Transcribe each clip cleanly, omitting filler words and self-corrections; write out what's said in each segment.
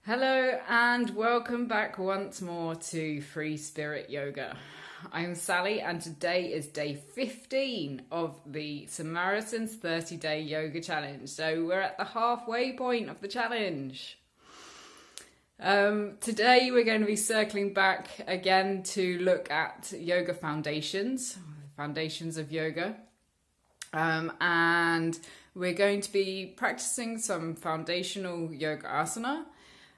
Hello and welcome back once more to Free Spirit Yoga. I'm Sally and today is day 15 of the Samaritans 30-day yoga challenge. So we're at the halfway point of the challenge. Today we're going to be circling back again to look at yoga foundations of yoga. And we're going to be practicing some foundational yoga asana.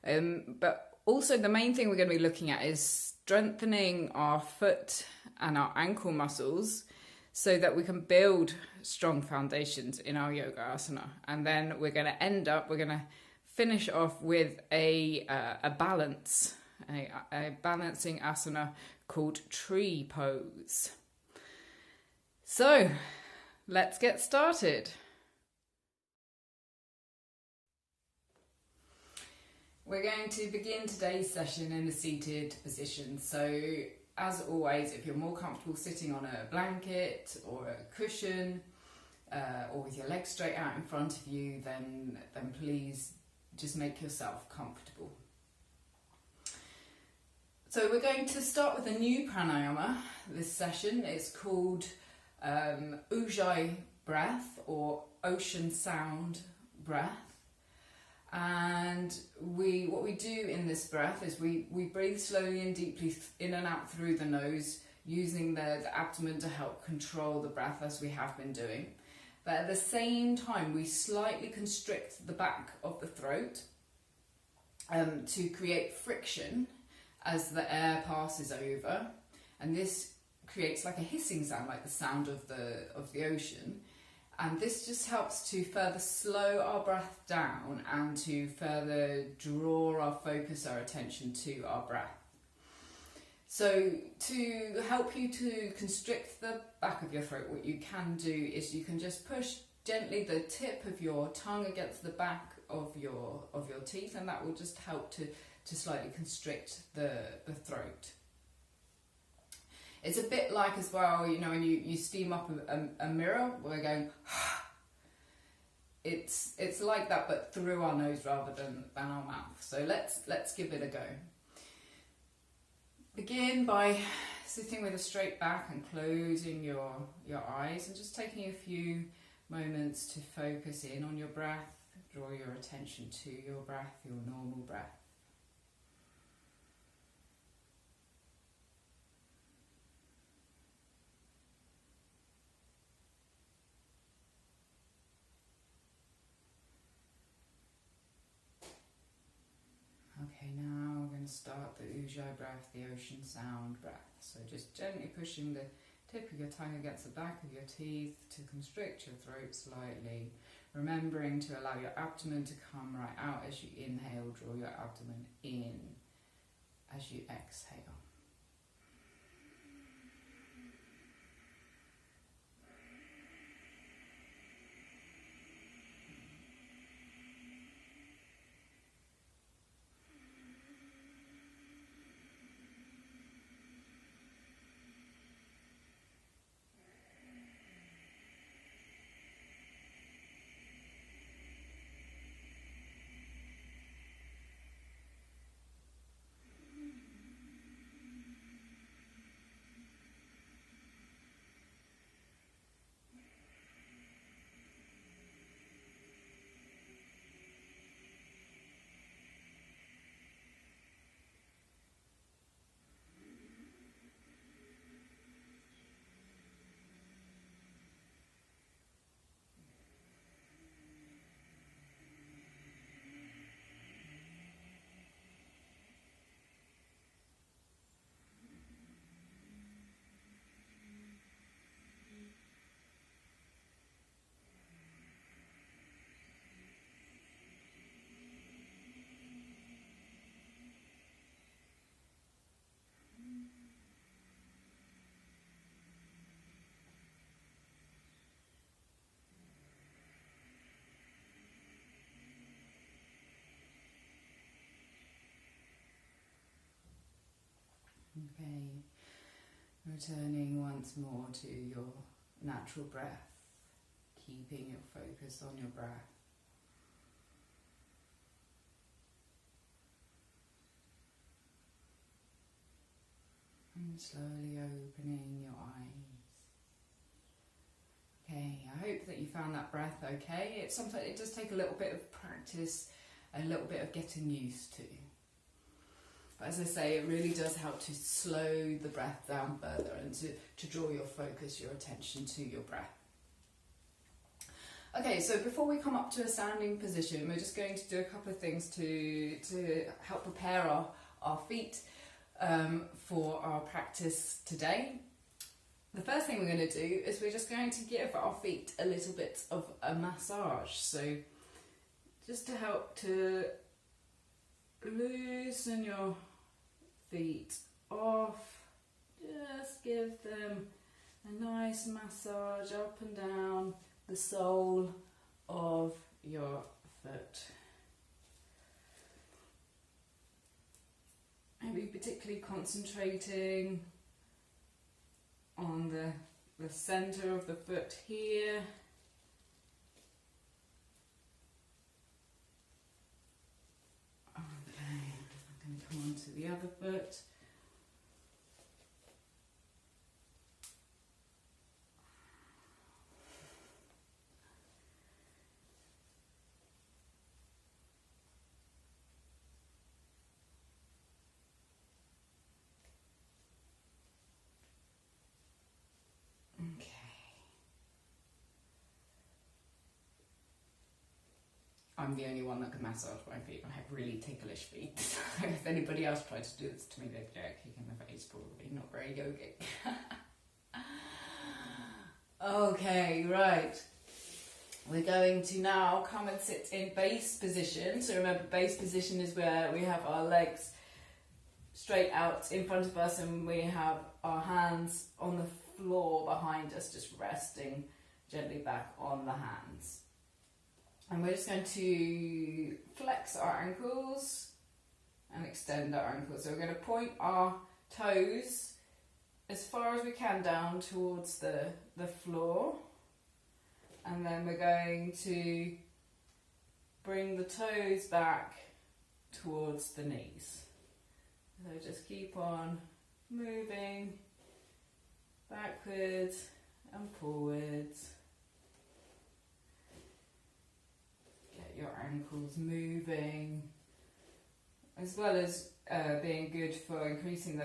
But also the main thing we're going to be looking at is strengthening our foot and our ankle muscles so that we can build strong foundations in our yoga asana. And then we're going to finish off with a balancing asana called tree pose. So let's get started. We're going to begin today's session in a seated position. So as always, if you're more comfortable sitting on a blanket or a cushion or with your legs straight out in front of you, then please just make yourself comfortable. So we're going to start with a new pranayama this session. It's called Ujjayi breath or ocean sound breath. And what we do in this breath is we breathe slowly and deeply in and out through the nose, using the abdomen to help control the breath as we have been doing. But at the same time, we slightly constrict the back of the throat to create friction as the air passes over. And this creates like a hissing sound, like the sound of the ocean. And this just helps to further slow our breath down and to further draw our focus, our attention to our breath. So to help you to constrict the back of your throat, what you can do is you can just push gently the tip of your tongue against the back of your teeth, and that will just help to slightly constrict the throat. It's a bit like as well, when you steam up a mirror, we're going, it's like that, but through our nose rather than our mouth. So let's give it a go. Begin by sitting with a straight back and closing your eyes and just taking a few moments to focus in on your breath. Draw your attention to your breath, your normal breath. Okay, now we're going to start the Ujjayi breath, the ocean sound breath. So just gently pushing the tip of your tongue against the back of your teeth to constrict your throat slightly. Remembering to allow your abdomen to come right out as you inhale. Draw your abdomen in as you exhale. Okay, returning once more to your natural breath, keeping your focus on your breath. slowly opening your eyes. Okay, I hope that you found that breath okay. Sometimes it does take a little bit of practice, a little bit of getting used to. But as I say, it really does help to slow the breath down further and to draw your focus, your attention to your breath. Okay, so before we come up to a standing position, we're just going to do a couple of things to help prepare our feet for our practice today. The first thing we're going to do is we're just going to give our feet a little bit of a massage. So just to help to loosen your feet off, just give them a nice massage up and down the sole of your foot. Maybe particularly concentrating on the centre of the foot here. Okay, I'm going to come on to the other foot. I'm the only one that can massage my feet. I have really ticklish feet. If anybody else tried to do this to me, they'd get a kick in the face, probably. Not very yogic. Okay, right. We're going to now come and sit in base position. So remember, base position is where we have our legs straight out in front of us and we have our hands on the floor behind us, just resting gently back on the hands. And we're just going to flex our ankles and extend our ankles. So we're going to point our toes as far as we can down towards the floor. And then we're going to bring the toes back towards the knees. So just keep on moving backwards and forwards. Your ankles moving, as well as being good for increasing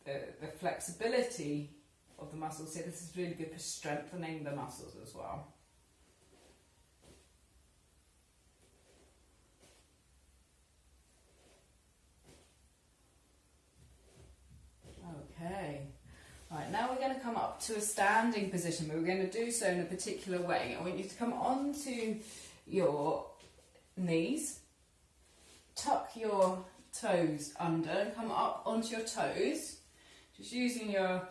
the flexibility of the muscles. So this is really good for strengthening the muscles as well. Okay, right, now we're going to come up to a standing position, but we're going to do so in a particular way. I want you to come onto your knees, tuck your toes under and come up onto your toes, just using your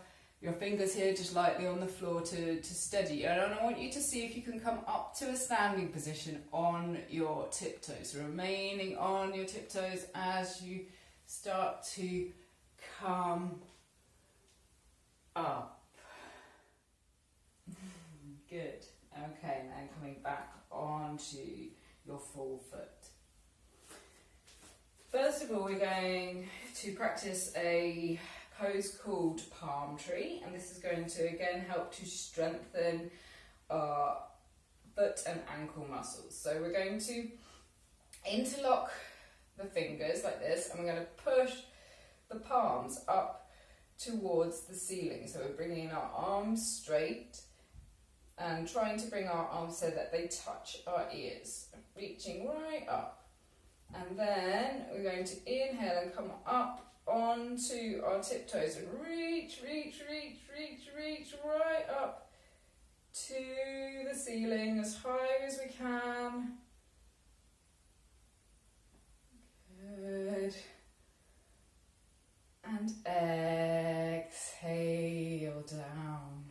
fingers here just lightly on the floor to steady you. And I want you to see if you can come up to a standing position on your tiptoes, so remaining on your tiptoes as you start to come up. Good. Okay, now coming back onto your full foot. First of all, we're going to practice a pose called palm tree, and this is going to again help to strengthen our foot and ankle muscles. So we're going to interlock the fingers like this, and we're going to push the palms up towards the ceiling. So we're bringing our arms straight and trying to bring our arms so that they touch our ears, reaching right up. And then we're going to inhale and come up onto our tiptoes and reach right up to the ceiling as high as we can. Good. And exhale down.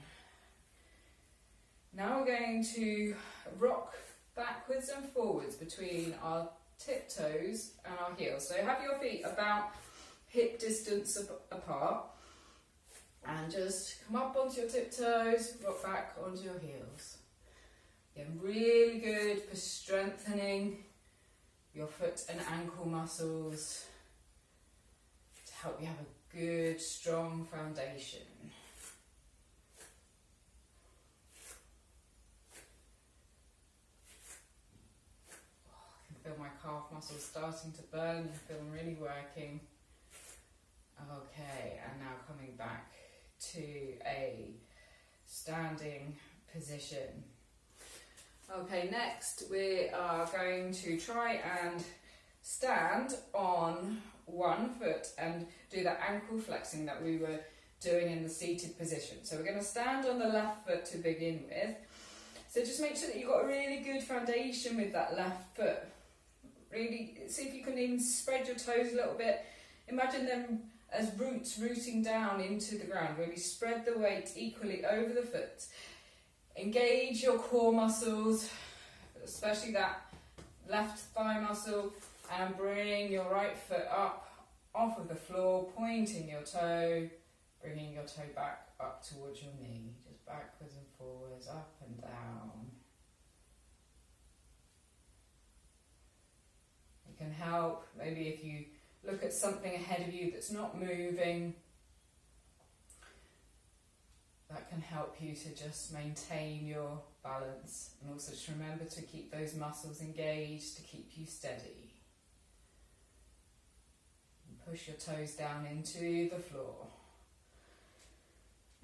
Now we're going to rock backwards and forwards between our tiptoes and our heels. So have your feet about hip distance apart and just come up onto your tiptoes, rock back onto your heels. Again, really good for strengthening your foot and ankle muscles to help you have a good, strong foundation. Feel my calf muscles starting to burn. I feel them really working. Okay, and now coming back to a standing position. Okay, next we are going to try and stand on one foot and do that ankle flexing that we were doing in the seated position. So we're going to stand on the left foot to begin with. So just make sure that you've got a really good foundation with that left foot. Really see if you can even spread your toes a little bit. Imagine them as roots rooting down into the ground. Really spread the weight equally over the foot. Engage your core muscles, especially that left thigh muscle, and bring your right foot up off of the floor, pointing your toe, bringing your toe back up towards your knee, just backwards and forwards, up and down. It can help, maybe if you look at something ahead of you that's not moving, that can help you to just maintain your balance, and also just remember to keep those muscles engaged to keep you steady. And push your toes down into the floor.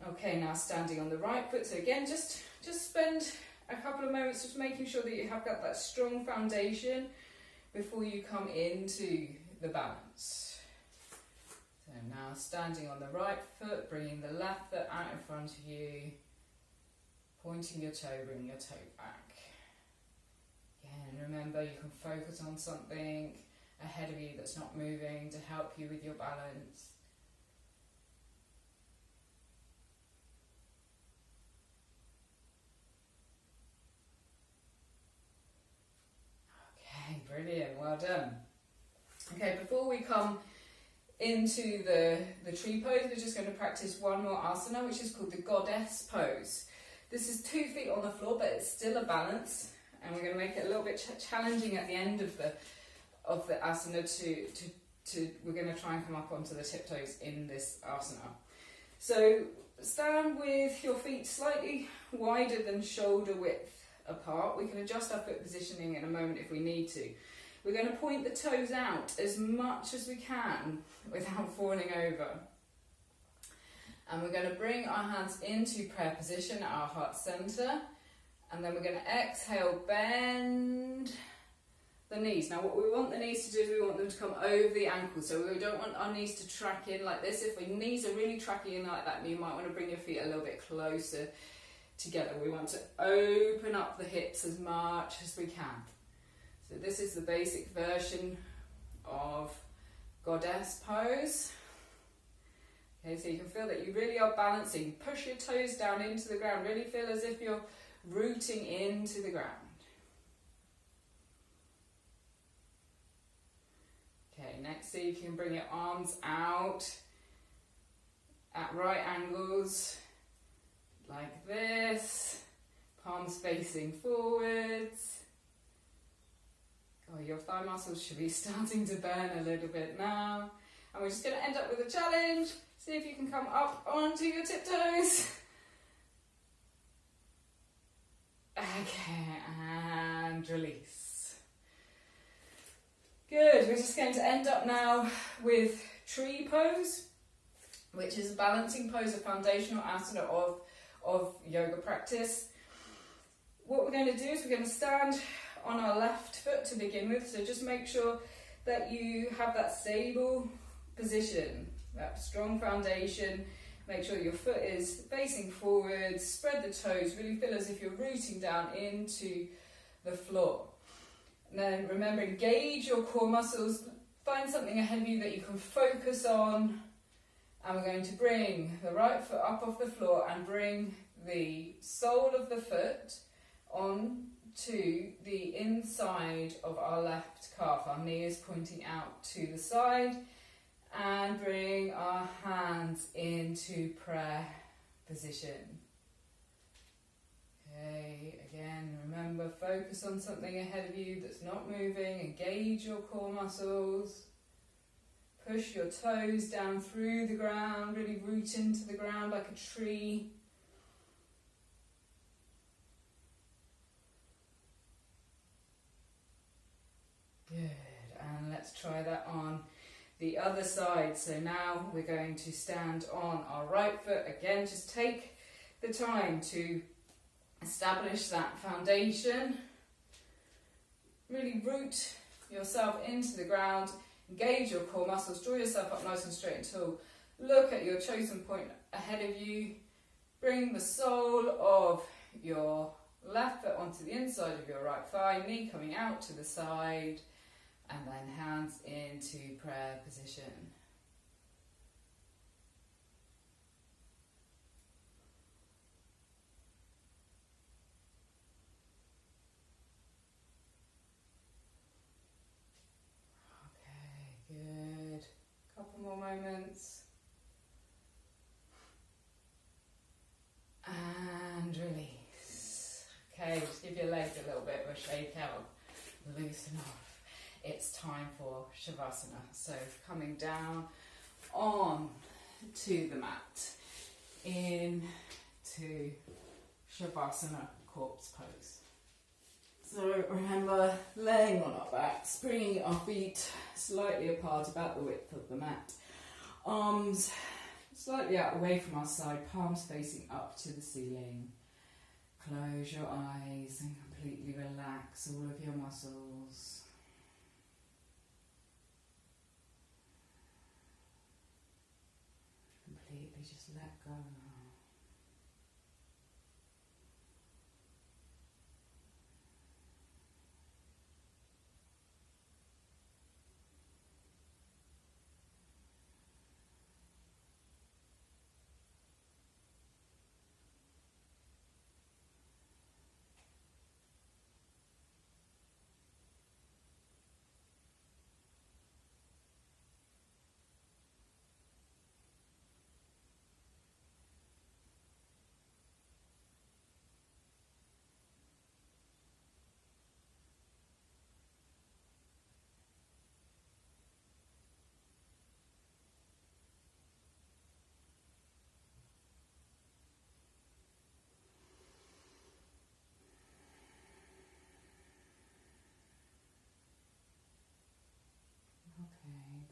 Okay, now standing on the right foot. So again, just spend a couple of moments just making sure that you have got that strong foundation before you come into the balance. So now standing on the right foot, bringing the left foot out in front of you, pointing your toe, bringing your toe back. Again, remember you can focus on something ahead of you that's not moving to help you with your balance. Okay, brilliant, well done. Okay, before we come into the tree pose, we're just going to practice one more asana, which is called the goddess pose. This is 2 feet on the floor, but it's still a balance, and we're going to make it a little bit challenging at the end of the asana we're going to try and come up onto the tiptoes in this asana. So stand with your feet slightly wider than shoulder width apart. We can adjust our foot positioning in a moment if we need to. We're going to point the toes out as much as we can without falling over. And we're going to bring our hands into prayer position at our heart center. And then we're going to exhale, bend the knees. Now what we want the knees to do is we want them to come over the ankles. So we don't want our knees to track in like this. If your knees are really tracking in like that, you might want to bring your feet a little bit closer together. We want to open up the hips as much as we can. So this is the basic version of goddess pose. Okay, so you can feel that you really are balancing. Push your toes down into the ground. Really feel as if you're rooting into the ground. Okay, next see if you can bring your arms out at right angles, like this. Palms facing forwards. Oh, your thigh muscles should be starting to burn a little bit now. And we're just going to end up with a challenge. See if you can come up onto your tiptoes. Okay, and release. Good, we're just going to end up now with tree pose, which is a balancing pose, a foundational asana of yoga practice. What we're going to do is we're going to stand on our left foot to begin with, so just make sure that you have that stable position, that strong foundation. Make sure your foot is facing forwards, spread the toes, really feel as if you're rooting down into the floor. And then remember, engage your core muscles, find something ahead of you that you can focus on, and we're going to bring the right foot up off the floor and bring the sole of the foot on to the inside of our left calf. Our knee is pointing out to the side, and bring our hands into prayer position. Okay, again, remember, focus on something ahead of you that's not moving. Engage your core muscles. Push your toes down through the ground, really root into the ground like a tree. Good, and let's try that on the other side. So now we're going to stand on our right foot. Again, just take the time to establish that foundation. Really root yourself into the ground. Engage your core muscles, draw yourself up nice and straight and tall. Look at your chosen point ahead of you. Bring the sole of your left foot onto the inside of your right thigh, knee coming out to the side, and then hands into prayer position. Good. Couple more moments. And release. Okay, just give your legs a little bit of a shake out. Loosen off. It's time for Savasana. So coming down on to the mat. Into Savasana, corpse pose. So remember, laying on our backs, bringing our feet slightly apart, about the width of the mat. Arms slightly out away from our side, palms facing up to the ceiling. Close your eyes and completely relax all of your muscles. Completely just let go.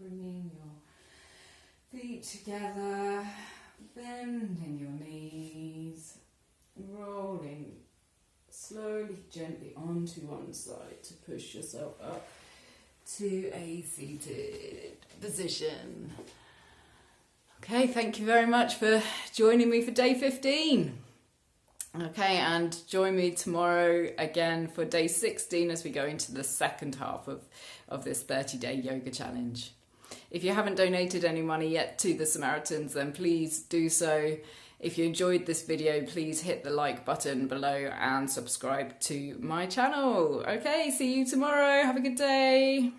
Bringing your feet together, bending your knees, rolling slowly, gently onto one side to push yourself up to a seated position. Okay, thank you very much for joining me for day 15. Okay, and join me tomorrow again for day 16 as we go into the second half of this 30-day yoga challenge. If you haven't donated any money yet to the Samaritans, then please do so. If you enjoyed this video, please hit the like button below and subscribe to my channel. Okay, see you tomorrow. Have a good day.